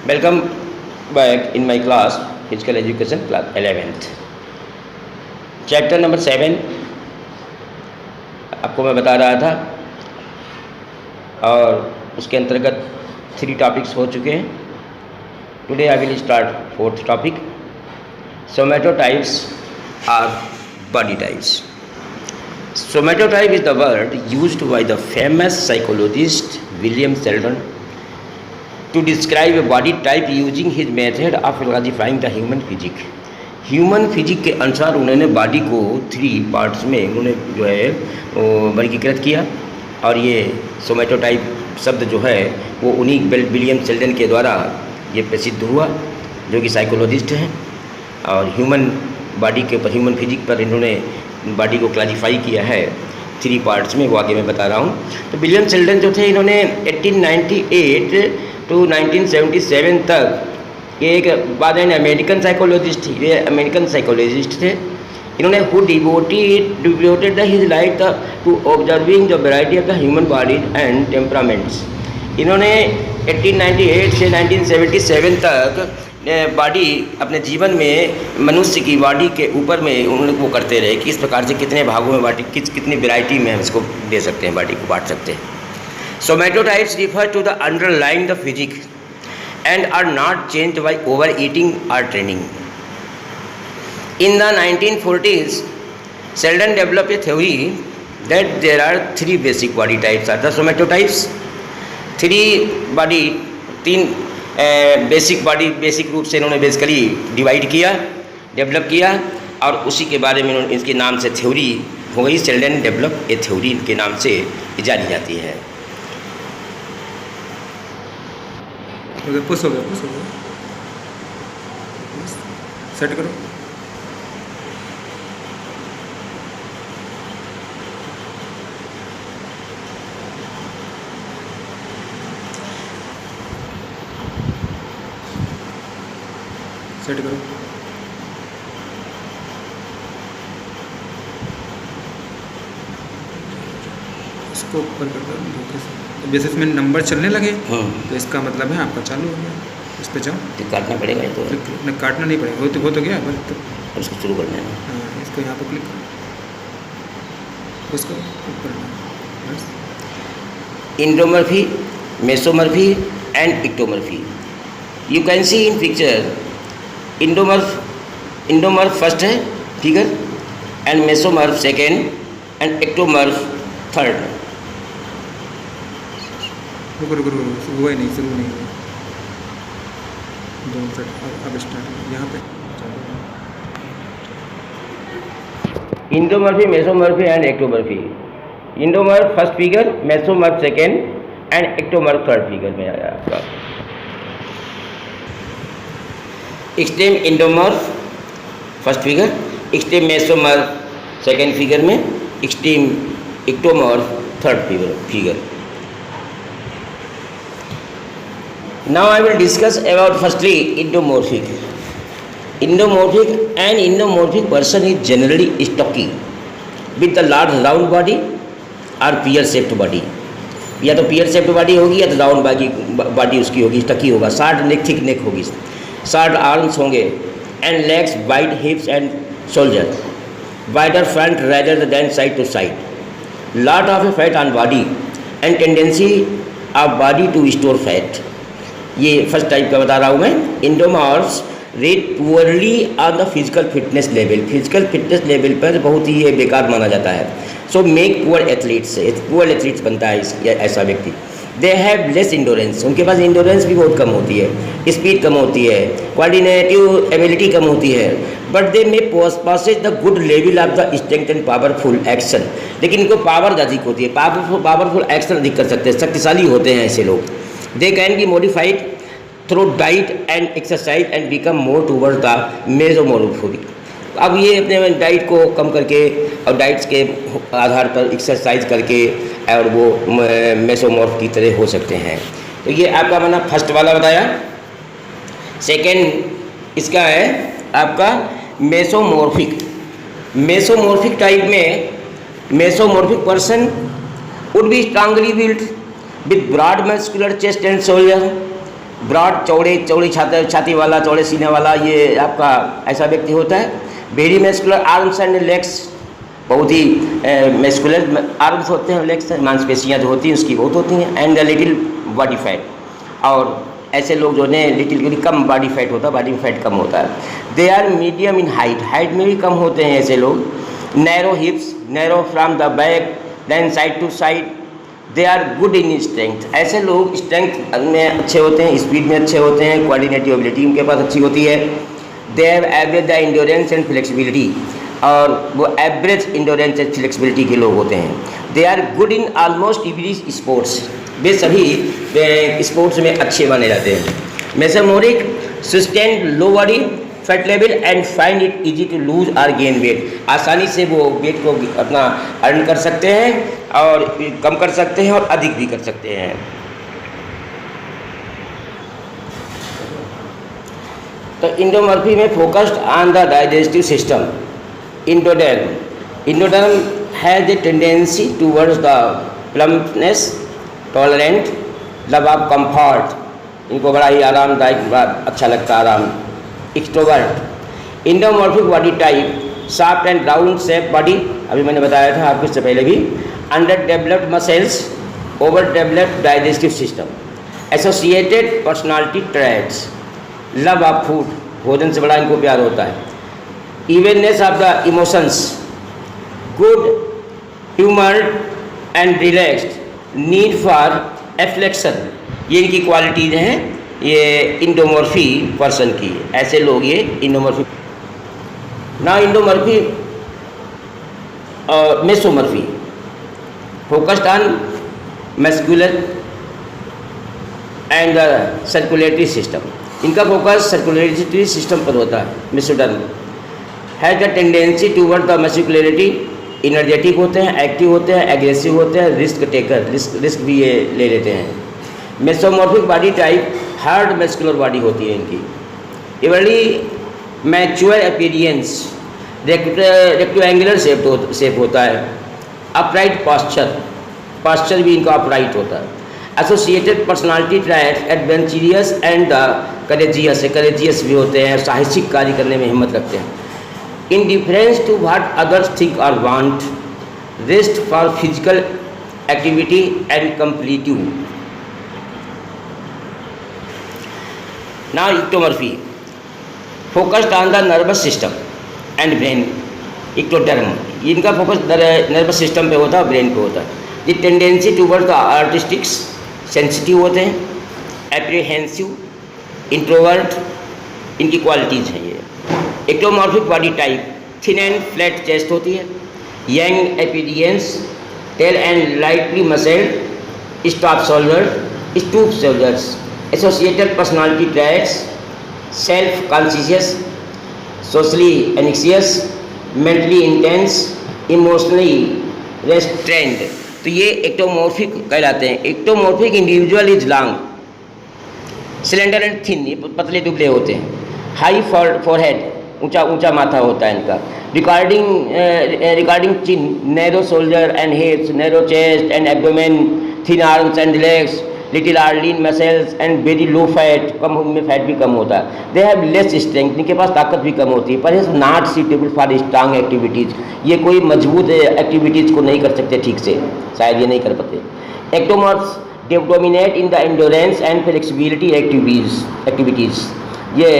Welcome back in my class, Physical Education class 11th. Chapter number 7 आपको मैं बता रहा था और उसके अंतर्गत 3 टॉपिक्स हो चुके हैं. Today I will start 4th topic. Somatotypes are body types. Somatotype is the word used by the famous psychologist William Sheldon to describe a body type using his method of classifying the human physique. Human physique के अनुसार उन्होंने body को 3 parts में उन्होंने जो है वो वर्गीकृत किया और ये सोमैटोटाइप शब्द जो है वो उन्हीं विलियम शेल्डन के द्वारा ये प्रसिद्ध हुआ, जो कि साइकोलॉजिस्ट हैं और ह्यूमन बॉडी के ऊपर, ह्यूमन फिजिक पर इन्होंने बॉडी को क्लासीफाई किया है 3 पार्ट्स में. वो आगे मैं बता रहा हूँ. तो विलियम शेल्डन जो थे इन्होंने 1898 टू 1977 तक एक बाद में अमेरिकन साइकोलॉजिस्ट, ये अमेरिकन साइकोलॉजिस्ट थे. इन्होंने who devoted his life to observing the variety of the human bodies and temperaments. इन्होंने 1898 से 1977 तक बॉडी अपने जीवन में मनुष्य की बॉडी के ऊपर में उन्होंने वो करते रहे कि इस प्रकार से कितने भागों में बॉडी कितनी वैरायटी में हम इसको दे सकते हैं, बॉडी को बांट सकते हैं. Somatotypes refer to the underlying the physique and are not changed by overeating और training. In the 1940s Sheldon develop a theory that there are 3 basic body types are the somatotypes. 3 basic body, basic रूप से इन्होंने basically divide किया, develop किया और उसी के बारे में इसके नाम से थ्योरी हो गई. शेल्डन डेवलप ए थ्योरी के नाम से जानी जाती है. पुश हो गया सेट करो. सेट करो. इसको ऊपर कर दो. जैसे इसमें नंबर चलने लगे तो इसका मतलब है आपका चालू हो गया. इस पर जाओ. तो काटना पड़ेगा ये तो नहीं, काटना नहीं पड़ेगा. हो तो गया बस. तो इसको शुरू करना है. हाँ, इसको यहाँ पर क्लिक करो, उसको ऊपर बस. Endomorphy, mesomorphy and ectomorphy. You can see in picture endomorph first है figure and mesomorph second and ectomorph third. रुको हुआ ही नहीं, शुरू नहीं हुआ. दोनों सेट अब स्टार्ट यहाँ पे. Endomorphy, mesomorphy and ectomorphy. Endomorph first figure, mesomorph second and ectomorph third figure में आया आपका. Extreme endomorph first figure, extreme mesomorph second figure में, extreme ectomorph third figure. Now I will discuss about firstly endomorphic. Endomorphic person is generally stocky with the large round body और pear shaped body. या तो pear shaped body होगी या तो round body उसकी होगी, स्टकी होगा. शॉर्ट नेक, थिक नेक होगी, शॉर्ट आर्म्स होंगे and legs, wide hips and shoulder, wider front rather than side to side, lot of fat on body and tendency of body to store fat. ये first type का बता रहा हूँ मैं. Endomorphs rate poorly on the physical fitness level. Physical fitness level पर बहुत ही ये बेकार माना जाता है. सो मेक पुअर एथलीट्स बनता है ऐसा व्यक्ति. They have less endurance. उनके पास इंडोरेंस भी बहुत कम होती है, स्पीड कम होती है, कोऑर्डिनेटिव एबिलिटी कम होती है. But they may possesses the good level of the strength and powerful action. लेकिन इनको पावर अधिक होती है, पावरफुल एक्शन अधिक कर सकते हैं, शक्तिशाली होते हैं ऐसे लोग. They can be modified through diet and exercise and become more toward the mesomorphic. अब ये अपने डाइट को कम करके और डाइट्स के आधार पर एक्सरसाइज करके और वो मेसोमॉर्फ की तरह हो सकते हैं. तो ये आपका मैंने फर्स्ट वाला बताया. सेकेंड इसका है आपका मेसोमॉर्फिक. मेसोमॉर्फिक टाइप में mesomorphic person would be strongly built with broad muscular chest and shoulder, broad चौड़ी छाती वाला, चौड़े सीने वाला, ये आपका ऐसा व्यक्ति होता है। Very muscular arms and legs, बहुत ही मस्कुलर आर्म्स होते हैं, लेग्स मांसपेशियाँ जो होती हैं उसकी बहुत होती हैं। एंड लिटिल बॉडी फैट, और ऐसे लोग जो है लिटिल कम बॉडी फैट होता है, बॉडी फैट कम होता है। They are medium in height में भी कम होते हैं ऐसे लोग। Narrow hips, narrow from the back than side to side. They are good in strength, ऐसे लोग स्ट्रेंथ में अच्छे होते हैं, स्पीड में अच्छे होते हैं, कोऑर्डिनेटिव एबिलिटी उनके पास अच्छी होती है। They have average the endurance and flexibility, और वो एवरेज इंड्योरेंस एंड फ्लेक्सिबिलिटी के लोग होते हैं। They are good in almost every sports, वे सभी स्पोर्ट्स में अच्छे माने जाते हैं। Mesomorphic sustain low body fat level and find it easy to lose और गेन वेट, आसानी से वो वेट को अपना अर्न कर सकते हैं और कम कर सकते हैं और अधिक भी कर सकते हैं। तो इंडोमॉर्फी में focused on the digestive system. Endoderm has a tendency towards the plumpness, tolerant, love of comfort, इनको बड़ा ही आरामदायक, बड़ा अच्छा लगता है आराम। Extrovert, endomorphic body type, soft and round shape body, अभी मैंने बताया था आपको इससे पहले भी। Underdeveloped muscles, overdeveloped digestive system. Associated personality traits, love of food, भोजन से बड़ा इनको प्यार होता है। Evenness of the emotions, good humour and relaxed, need for affection, ये इनकी क्वालिटीज हैं ये इंडोमॉर्फी पर्सन की। ऐसे लोग ये इंडोमॉर्फी। ना इंडोमॉर्फी और mesomorphy, focused on muscular and circulatory system, इनका फोकस सर्कुलेटरी सिस्टम पर होता है। Mesoderm has the tendency toward the muscularity, energetic होते हैं, एक्टिव होते हैं, एग्रेसिव होते हैं, रिस्क टेकर, रिस्क भी ये ले लेते हैं। Mesomorphic body type hard muscular body होती है इनकी। Early mature appearance, rectangular shape होता है। अपराइट पास्चर भी इनका अपराइट होता है। Associated personality trait adventurous and courageous भी होते हैं, साहसिक कार्य करने में हिम्मत रखते हैं। Indifference to what others think और want, zest for physical activity and competitive. Now ectomorphy, focused on the nervous system and brain. Ectoderm, इनका फोकस नर्वस सिस्टम पे होता है, ब्रेन पे होता है। ये tendency toward the artistic, sensitive होते हैं, एप्रीहेंसिव, इंट्रोवर्ट, इनकी क्वालिटीज़ हैं ये। Ectomorphic body type, thin and flat chest होती है, young appearance, tall and lightly muscled, stoop shoulders. Associated personality traits, self conscious, socially anxious, mentally intense, emotionally restrained. तो ये ectomorphic कहलाते हैं। Ectomorphic individual is long, cylinder and thin, ये पतले दुबले होते हैं। हाई फॉरहेड, ऊंचा माथा होता है इनका। Receding chin, narrow shoulder and hips, narrow chest and abdomen, thin arms and legs, little or lean muscles and very low fat, कम उनमें फैट भी कम होता है। दे हैव लेस स्ट्रेंथ, इनके पास ताकत भी कम होती है। पर is not suitable for strong activities, ये कोई मजबूत एक्टिविटीज़ को नहीं कर सकते ठीक से, शायद ये नहीं कर पाते। Ectomorphs dominate in the endurance and flexibility activities, ये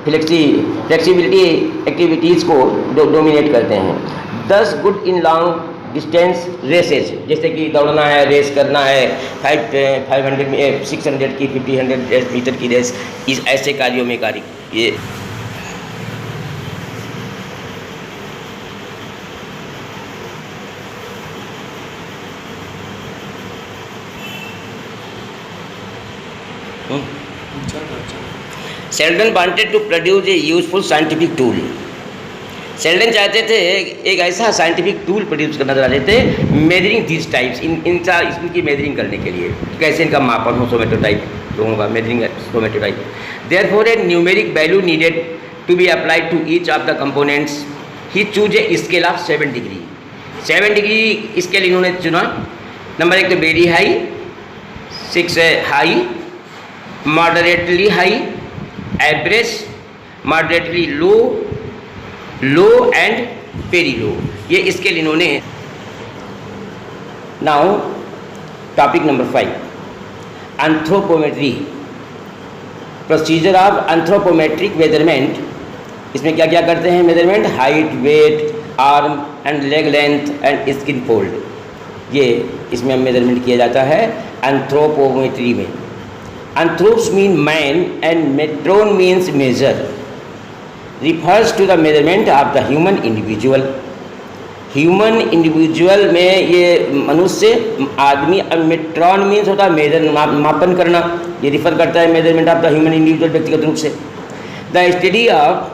फ्लेक्सिबिलिटी एक्टिविटीज़ को डोमिनेट करते हैं। 10 good in long distance races, जैसे कि दौड़ना है, रेस करना है, 500 में 600 की 50-100 मीटर की रेस, इस ऐसे कार्यों में कार्य ये Sheldon wanted to produce a useful scientific tool. Sheldon चाहते थे एक ऐसा साइंटिफिक टूल प्रोड्यूस करना चाहते थे, मेजरिंग दिस टाइप्स, इनकी मेजरिंग करने के लिए, कैसे इनका मापन हो सोमेटोटाइप लोगों का, measuring somatotype. Therefore a numeric value needed to be applied to each of the components. He choose a scale of 7 degree. 7 degree scale इन्होंने चुना। नंबर 1 तो very high, 6 high, moderately high, average, moderately low, low and very low, ये scale इन्होंने। Now topic number 5, anthropometry, procedure of anthropometric measurement. इसमें क्या क्या करते हैं measurement? Height, weight, arm and leg length and skinfold, ये इसमें measurement किया जाता है एंथ्रोपोमेट्री में। Anthropos mean man and metron means measure, refers to the measurement of the human individual. Human individual में ये मनुष्य आदमी, मेट्रॉन मीन्स होता है मेजर, मापन करना, ये रिफर करता है measurement of the human individual, व्यक्तिगत रूप से। The study of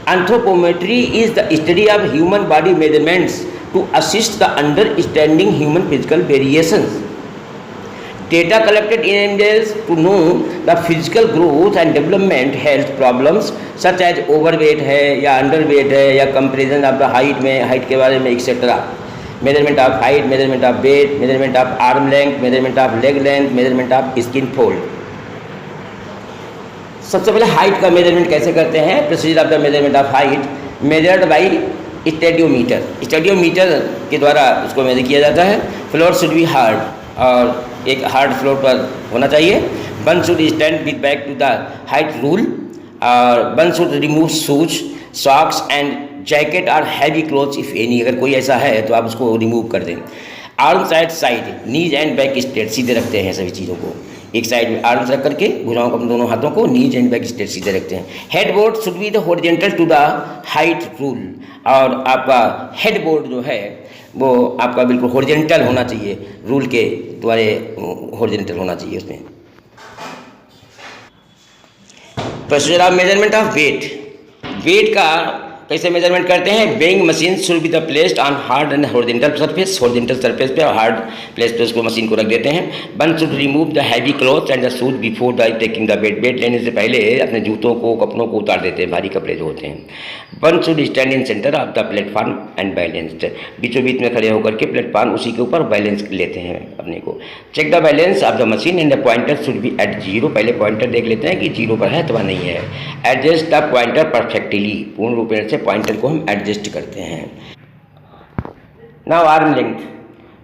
anthropometry is the study of human body measurements to assist the understanding human physical variations. Data collected enables to know the physical growth and development health problems such as overweight है या underweight है या comparison of the height में, height के बारे में etc. Measurement of height, measurement of weight, measurement of arm length, measurement of leg length, measurement of skin fold. सबसे पहले हाइट का मेजरमेंट कैसे करते हैं? Procedure of the measurement of height measured by stadiometer, stadiometer के द्वारा उसको major किया जाता है। फ्लोर शुड बी हार्ड, और एक हार्ड फ्लोर पर होना चाहिए। One should stand with back to the height rule, और one should remove shoes, socks and jacket और हैवी क्लोथ्स इफ एनी, अगर कोई ऐसा है तो आप उसको रिमूव कर दें। Arms at side, knees and back straight, सीधे रखते हैं सभी चीज़ों को, एक साइड में आर्म्स रख करके भुजाओं को, अपने दोनों हाथों को नीज एंड बैक स्ट्रेट सीधे रखते हैं। Head board should be the horizontal to the height rule, और आपका हेड बोर्ड जो है वो आपका बिल्कुल हॉरिजॉन्टल होना चाहिए, रूल के द्वारा हॉरिजॉन्टल होना चाहिए उसमें। Procedure of measurement of weight, weight का कैसे मेजरमेंट करते हैं? Weighing machine should be the placed on hard and horizontal surface, horizontal surface पे और हार्ड प्लेस पे उसको मशीन को रख देते हैं। One should remove the heavy cloth and the shoes before the taking the weight, weight लेने से पहले अपने जूतों को, कपड़ों को उतार देते हैं, भारी कपड़े जो होते हैं। One should stand in centre of the platform and balanced, बीचों बीच में खड़े होकर के प्लेटफॉर्म उसी के ऊपर बैलेंस लेते हैं अपने को। Check the balance of the machine and the pointer should be at zero, पहले पॉइंटर देख लेते हैं कि जीरो पर है अथवा नहीं है। एडजस्ट द पॉइंटर परफेक्टली, पूर्ण रूप से पॉइंटर को हम एडजस्ट करते हैं। Now arm length,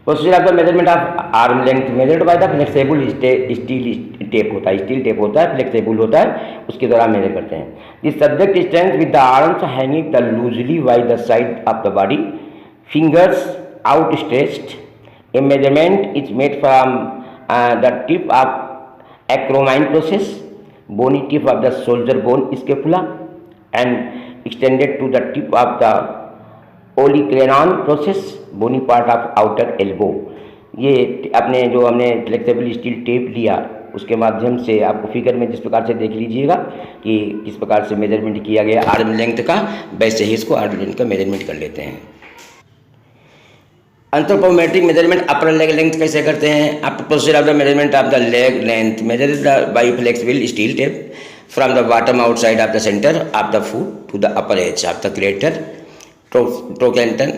procedure of the measurement of arm length measured by the flexible steel tape होता है, स्टील टेप होता है, फ्लेक्सिबल होता है, उसके द्वारा मेजर करते हैं। This subject stands with the arms hanging the loosely by the side of the body, fingers outstretched. A measurement is made from the tip of acromion process, bony tip of the shoulder bone scapula and extended to the tip of the olecranon process, bony part of outer elbow। ये अपने जो हमने flexible steel tape लिया उसके माध्यम से आपको figure में जिस प्रकार से देख लीजिएगा कि किस प्रकार से मेजरमेंट किया गया आर्म लेंथ का, वैसे ही इसको आर्म लेंथ का मेजरमेंट कर लेते हैं। Anthropometric measurement upper leg length कैसे करते हैं? आप procedure of the measurement of the leg length measured by flexible steel tape from the bottom outside of the centre of the foot to the upper edge of the greater trochanter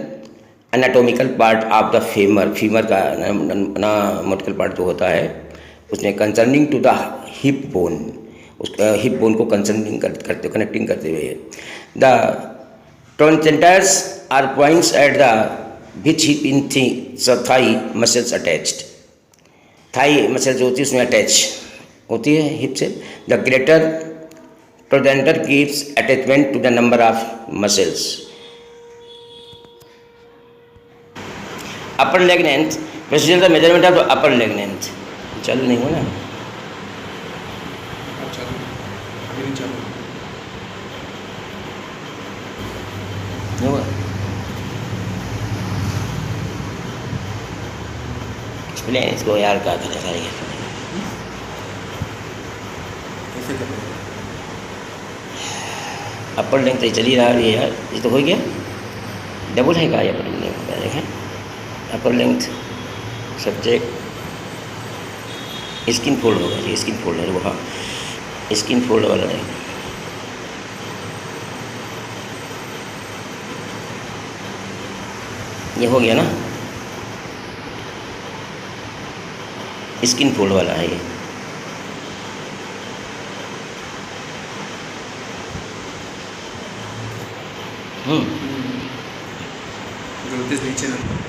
anatomical part of the femur, femur का anatomical part जो होता है उसमें concerning to the hip bone, उस hip bone को concerning करते, connecting करते हुए। The trochanters are points at the which hip in thigh muscles attached, thigh muscle जो होती है उसमें अटैच होती है हिप से। The greater trochanter gives attachment to the number of muscles. Upper leg length, procedure the measurement of upper leg length. चल नहीं हो ना, इसको यार क्या करें सारी अपर लेंथ तो चल ही रहा है यार, ये तो हो गया। डबल है क्या ये अपर लेंथ? देखें अपर लेंथ सब्जेक्ट स्किन फोल्ड होगा, ये स्किन फोल्ड है वो, हाँ स्किन फोल्ड वाला है। ये हो गया ना, स्किन फोल्ड वाला है ये। ज्योतिष नीचे नंबर।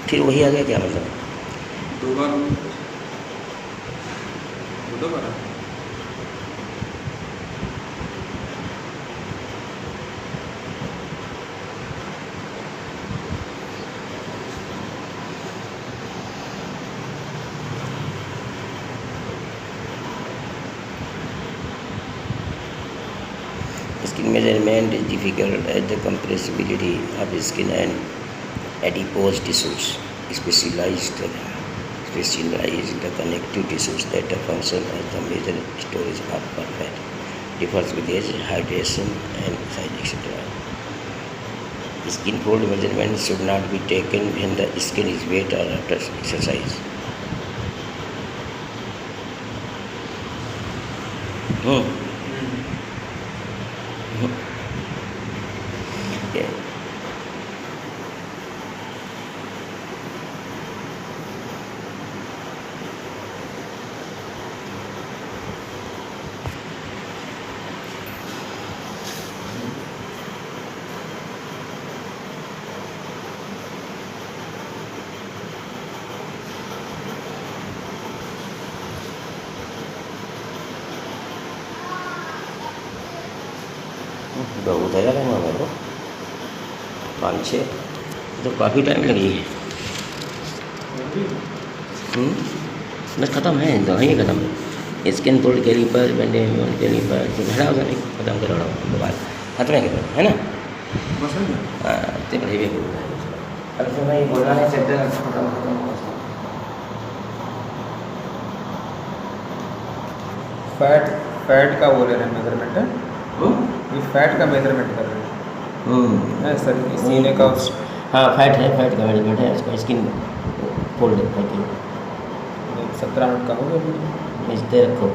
फिर वही आ गया क्या मतलब? 2 बार 2 बार Skin measurement is difficult as the compressibility of skin and adipose tissues, specialized the connective tissues that function as the major storage of fat, differs with age, hydration, and size, etc. Skin fold measurement should not be taken when the skin is wet or after exercise. Yeah. बहुत है यार मेरे को 5-6 तो काफ़ी time लगी है। बस ख़त्म है, दवाई ख़त्म। Skin fold caliper, bandage caliper झड़ा होगा नहीं, ख़त्म कर रहा हूँ बाद ख़त्म है ना। बस है ना। हाँ तो भाई अब तो भाई बोलना है चलते ख़त्म। फैट का वो ले रहे हैं मेजरमेंट है, ये फैट का मेजरमेंट कर रहे हैं सर, सीने का। हाँ फैट का मेजरमेंट है, उसका स्किन फोल्ड करके 17 मिनट का हो गया। भेजते रखो।